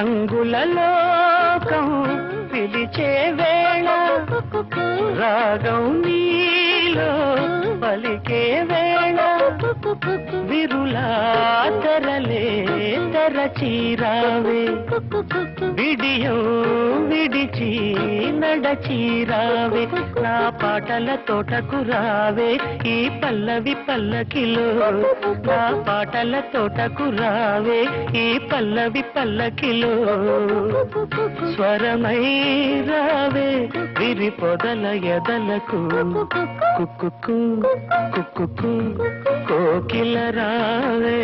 రంగుల లోకం పిలిచే వేళ రాగం నీలో పలికే వేళ విరులా తెరలే తెరచీరావే విడియం విడిచి నడచీరావే నా పాటల తోటకు రావే ఈ పల్లవి పల్లకిలో నా పాటల తోటకు రావే ఈ పల్లవి పల్లకిలో స్వరమై రావే విరి పొదల ఎదలకు కుక్కు కుక్కు కోకిల రావే